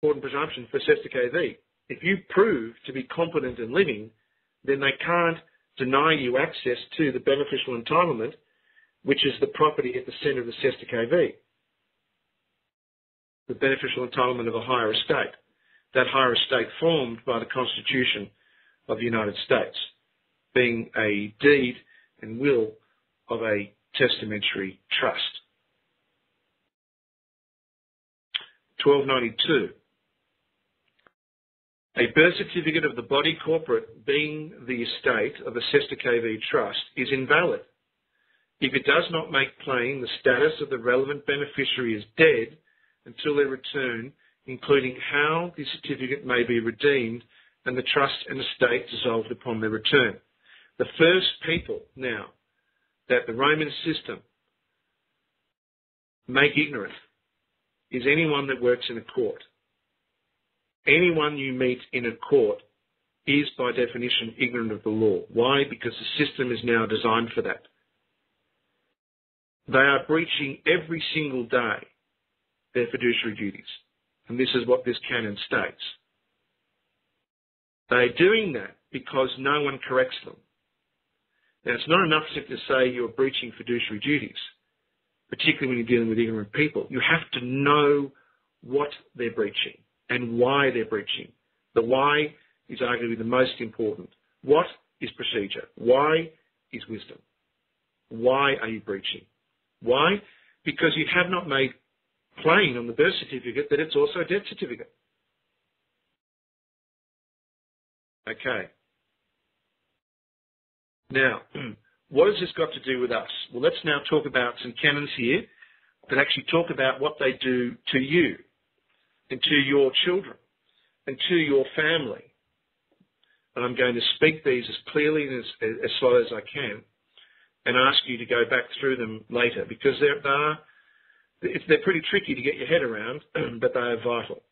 important presumption for Sesta-KV. If you prove to be competent and living, then they can't deny you access to the beneficial entitlement, which is the property at the centre of the Sesta-KV, the beneficial entitlement of a higher estate, that higher estate formed by the Constitution of the United States, being a deed and will of a testamentary trust. 1292. A birth certificate of the body corporate, being the estate of a Sesta-KV trust, is invalid if it does not make plain the status of the relevant beneficiary as dead until their return, including how the certificate may be redeemed and the trust and estate dissolved upon their return. The first people now that the Roman system make ignorant is anyone that works in a court. Anyone you meet in a court is by definition ignorant of the law. Why? Because the system is now designed for that. They are breaching every single day their fiduciary duties. And this is what this canon states. They're doing that because no one corrects them. Now, it's not enough simply to say you're breaching fiduciary duties, particularly when you're dealing with ignorant people. You have to know what they're breaching and why they're breaching. The why is arguably the most important. What is procedure? Why is wisdom? Why are you breaching? Why? Because you have not made plain on the birth certificate that it's also a death certificate. Okay. Now, what has this got to do with us? Well, let's now talk about some canons here that actually talk about what they do to you and to your children and to your family. And I'm going to speak these as clearly and as slow as I can and ask you to go back through them later, because they're pretty tricky to get your head around, but they are vital.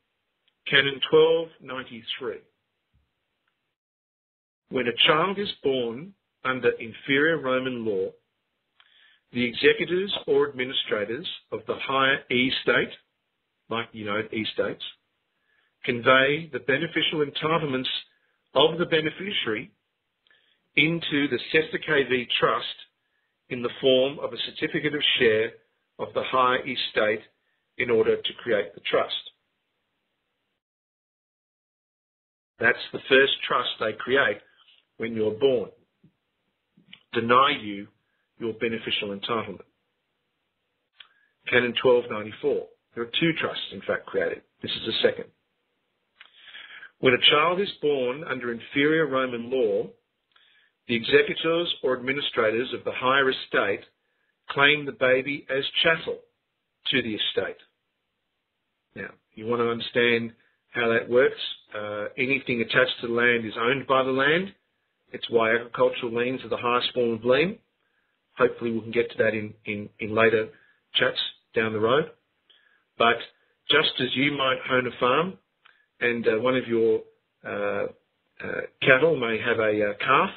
Canon 1293. When a child is born under inferior Roman law, the executors or administrators of the higher estate, like estates, convey the beneficial entitlements of the beneficiary into the Sesta-KV trust in the form of a certificate of share of the higher estate in order to create the trust. That's the first trust they create when you're born. Deny you your beneficial entitlement. Canon 1294. There are two trusts, in fact, created. This is the second. When a child is born under inferior Roman law, the executors or administrators of the higher estate claim the baby as chattel to the estate. Now, you want to understand how that works. Anything attached to the land is owned by the land. It's why agricultural liens are the highest form of lien. Hopefully we can get to that in later chats down the road. But just as you might own a farm and one of your cattle may have a calf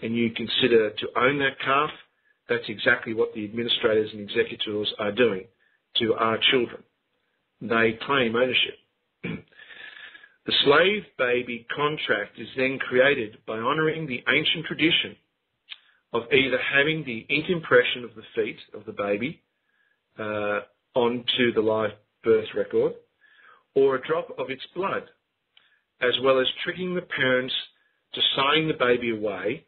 and you consider to own that calf, that's exactly what the administrators and executors are doing to our children. They claim ownership. The slave baby contract is then created by honouring the ancient tradition of either having the ink impression of the feet of the baby onto the live birth record, or a drop of its blood, as well as tricking the parents to sign the baby away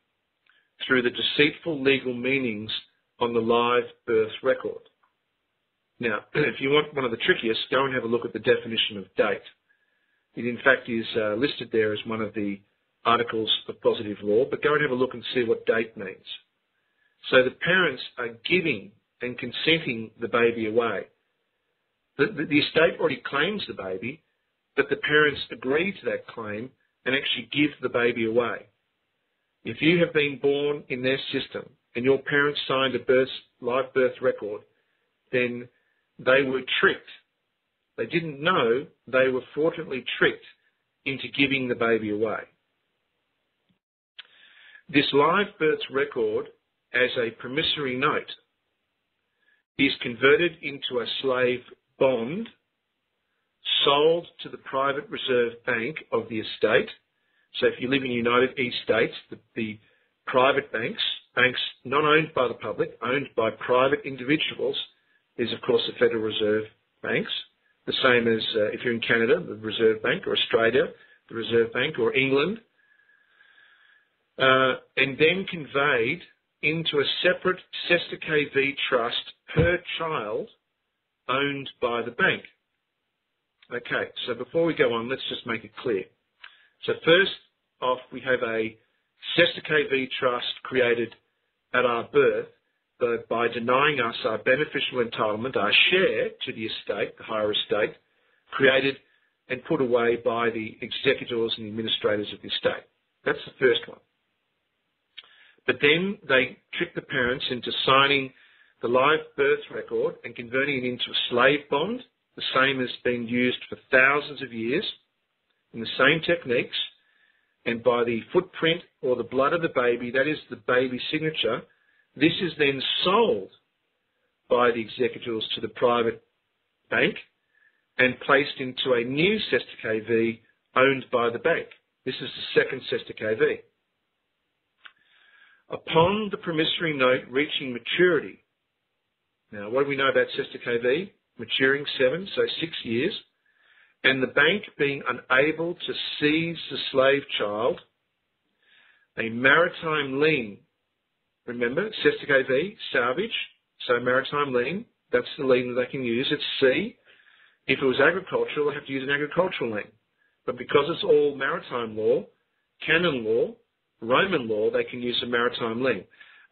through the deceitful legal meanings on the live birth record. Now, if you want one of the trickiest, go and have a look at the definition of date. It in fact is listed there as one of the articles of positive law, but go and have a look and see what date means. So the parents are giving and consenting the baby away. The estate already claims the baby, but the parents agree to that claim and actually give the baby away. If you have been born in their system and your parents signed a live birth record, then they were tricked. They didn't know they were fraudulently tricked into giving the baby away. This live birth record, as a promissory note, is converted into a slave bond sold to the private reserve bank of the estate. So if you live in the United East States, the private banks not owned by the public, owned by private individuals, is of course the Federal Reserve banks, the same as if you're in Canada, the Reserve Bank, or Australia, the Reserve Bank, or England, and then conveyed into a separate Cesta KV trust per child owned by the bank. Okay, so before we go on, let's just make it clear. So first off, we have a Cesta KV trust created at our birth by denying us our beneficial entitlement, our share to the estate, the higher estate, created and put away by the executors and administrators of the estate. That's the first one. But then they trick the parents into signing the live birth record and converting it into a slave bond, the same as been used for thousands of years, in the same techniques, and by the footprint or the blood of the baby, that is the baby signature, this is then sold by the executors to the private bank and placed into a new Cesta KV owned by the bank. This is the second Cesta KV. Upon the promissory note reaching maturity, now what do we know about Cesta KV? Maturing 7, so 6 years, and the bank being unable to seize the slave child, a maritime lien, remember, Cesta KV, salvage, so maritime lien, that's the lien that they can use. It's C. If it was agricultural, they have to use an agricultural lien. But because it's all maritime law, canon law, Roman law, they can use a maritime lien.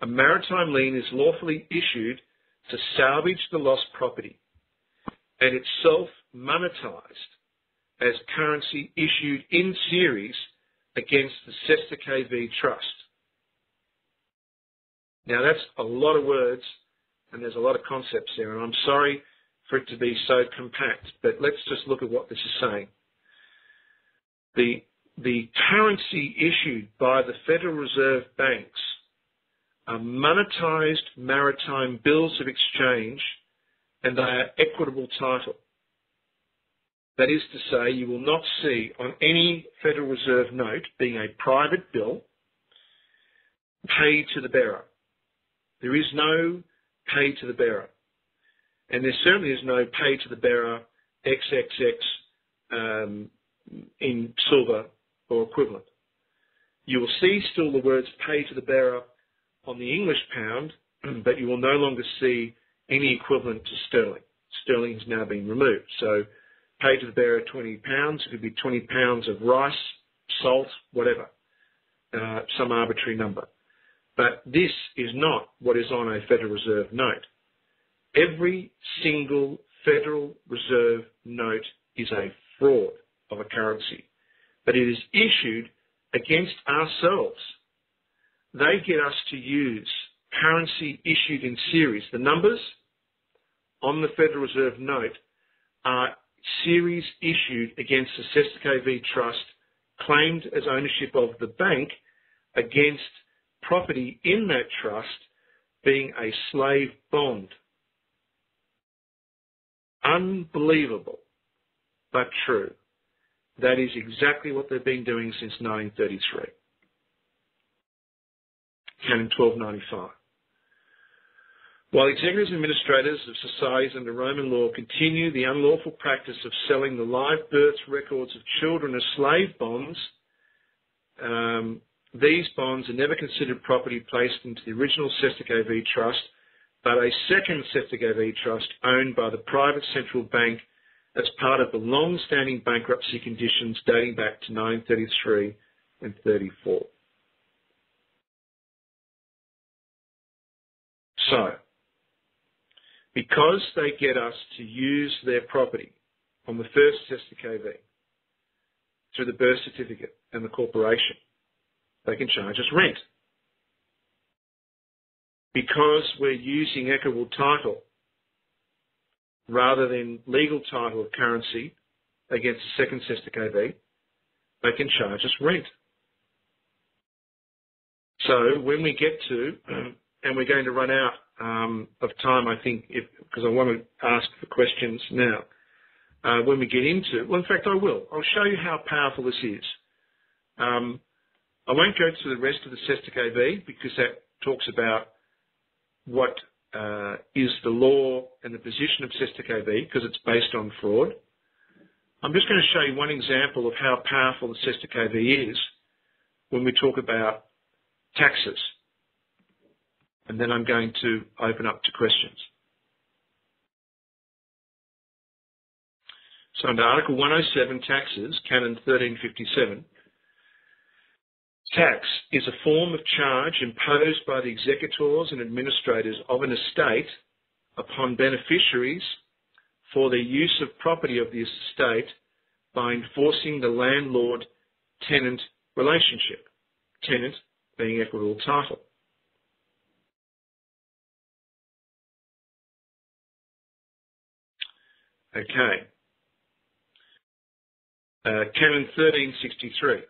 A maritime lien is lawfully issued to salvage the lost property and itself monetized as currency issued in series against the Cesta KV trust. Now that's a lot of words and there's a lot of concepts there, and I'm sorry for it to be so compact, but let's just look at what this is saying. The currency issued by the Federal Reserve banks are monetized maritime bills of exchange, and they are equitable title. That is to say, you will not see on any Federal Reserve note, being a private bill, pay to the bearer. There is no pay to the bearer. And there certainly is no pay to the bearer XXX in silver or equivalent. You will see still the words pay to the bearer on the English pound, but you will no longer see any equivalent to sterling. Sterling has now been removed. So pay to the bearer 20 pounds, it could be 20 pounds of rice, salt, whatever, some arbitrary number. But this is not what is on a Federal Reserve note. Every single Federal Reserve note is a fraud of a currency, but it is issued against ourselves. They get us to use currency issued in series. The numbers on the Federal Reserve note are series issued against the Cesta KV trust claimed as ownership of the bank against property in that trust being a slave bond. Unbelievable, but true. That is exactly what they've been doing since 1933. Canon 1295. While executors and administrators of societies under Roman law continue the unlawful practice of selling the live birth records of children as slave bonds, these bonds are never considered property placed into the original Cesta KV trust, but a second Cesta KV trust owned by the private central bank as part of the long-standing bankruptcy conditions dating back to 1933 and 34. So, because they get us to use their property on the first Cesta KV through the birth certificate and the corporation, they can charge us rent. Because we're using equitable title rather than legal title of currency against the second Cesta KV, they can charge us rent. So when we get to, and we're going to run out of time, I think, because I want to ask for questions now. when we get into, well, in fact, I will. I'll show you how powerful this is. I won't go to the rest of the CESTIC AV because that talks about what is the law and the position of CESTIC AV because it's based on fraud. I'm just going to show you one example of how powerful the CESTIC AV is when we talk about taxes. And then I'm going to open up to questions. So under Article 107, Taxes, Canon 1357, tax is a form of charge imposed by the executors and administrators of an estate upon beneficiaries for the use of property of the estate by enforcing the landlord-tenant relationship, tenant being equitable title. Okay. Canon 1363.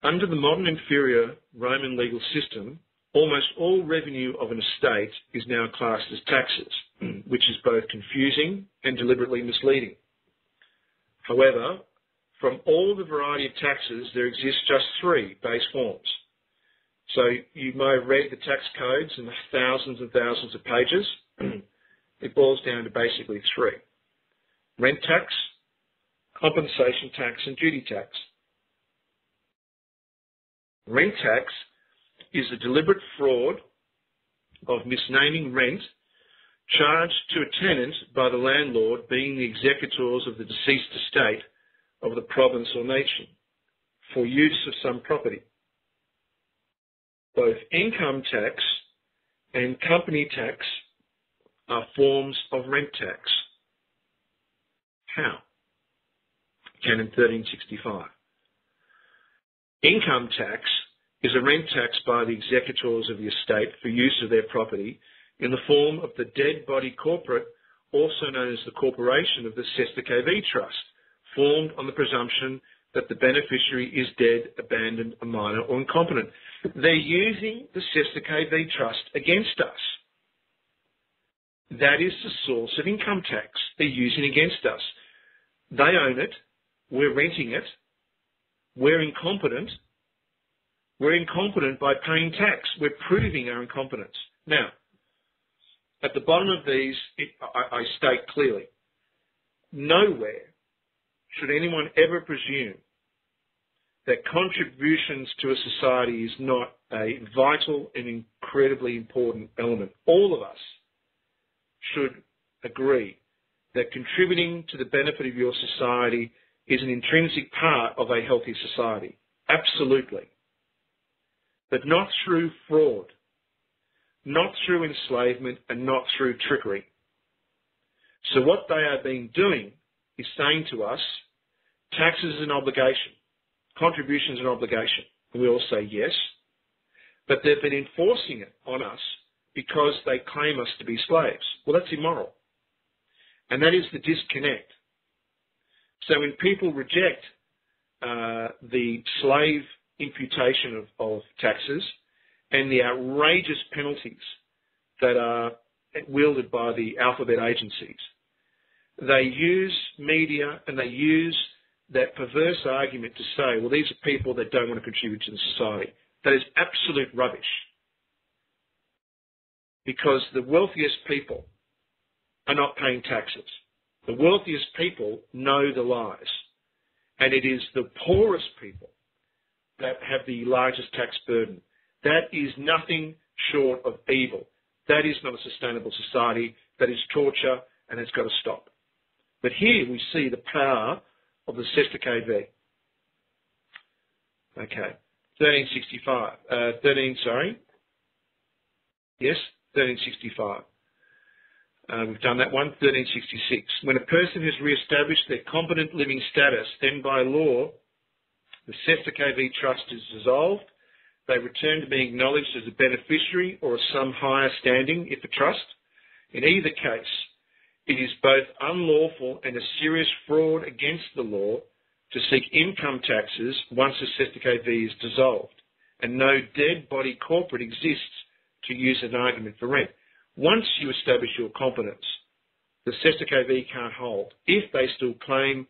Under the modern inferior Roman legal system, almost all revenue of an estate is now classed as taxes, which is both confusing and deliberately misleading. However, from all the variety of taxes, there exist just three base forms. So you may have read the tax codes in the thousands and thousands of pages. It boils down to basically three: rent tax, compensation tax, and duty tax. Rent tax is a deliberate fraud of misnaming rent charged to a tenant by the landlord being the executors of the deceased estate of the province or nation for use of some property. Both income tax and company tax are forms of rent tax. How? Canon 1365. Income tax is a rent tax by the executors of the estate for use of their property in the form of the dead body corporate, also known as the corporation of the CESTIC AV Trust, formed on the presumption that the beneficiary is dead, abandoned, a minor, or incompetent. They're using the CESTIC AV Trust against us. That is the source of income tax they're using against us. They own it. We're renting it. We're incompetent. We're incompetent by paying tax. We're proving our incompetence. Now, at the bottom of these, I state clearly, nowhere should anyone ever presume that contributions to a society is not a vital and incredibly important element. All of us should agree that contributing to the benefit of your society is an intrinsic part of a healthy society. Absolutely. But not through fraud, not through enslavement, and not through trickery. So what they are being doing is saying to us, taxes is an obligation, contributions are an obligation. And we all say yes, but they've been enforcing it on us because they claim us to be slaves. Well, that's immoral. And that is the disconnect. So when people reject the slave imputation of taxes and the outrageous penalties that are wielded by the alphabet agencies, they use media and they use that perverse argument to say, well, these are people that don't want to contribute to the society. That is absolute rubbish. Because the wealthiest people are not paying taxes. The wealthiest people know the lies. And it is the poorest people that have the largest tax burden. That is nothing short of evil. That is not a sustainable society. That is torture, and it's got to stop. But here we see the power of the CESTIC AV. Okay, 1365. 1365. We've done that one. 1366. When a person has re-established their competent living status, then by law, the CESTIC AV Trust is dissolved. They return to being acknowledged as a beneficiary or some higher standing, if a trust. In either case, it is both unlawful and a serious fraud against the law to seek income taxes once the CESTIC AV is dissolved, and no dead body corporate exists to use an argument for rent. Once you establish your competence, the Cestacov can't hold if they still claim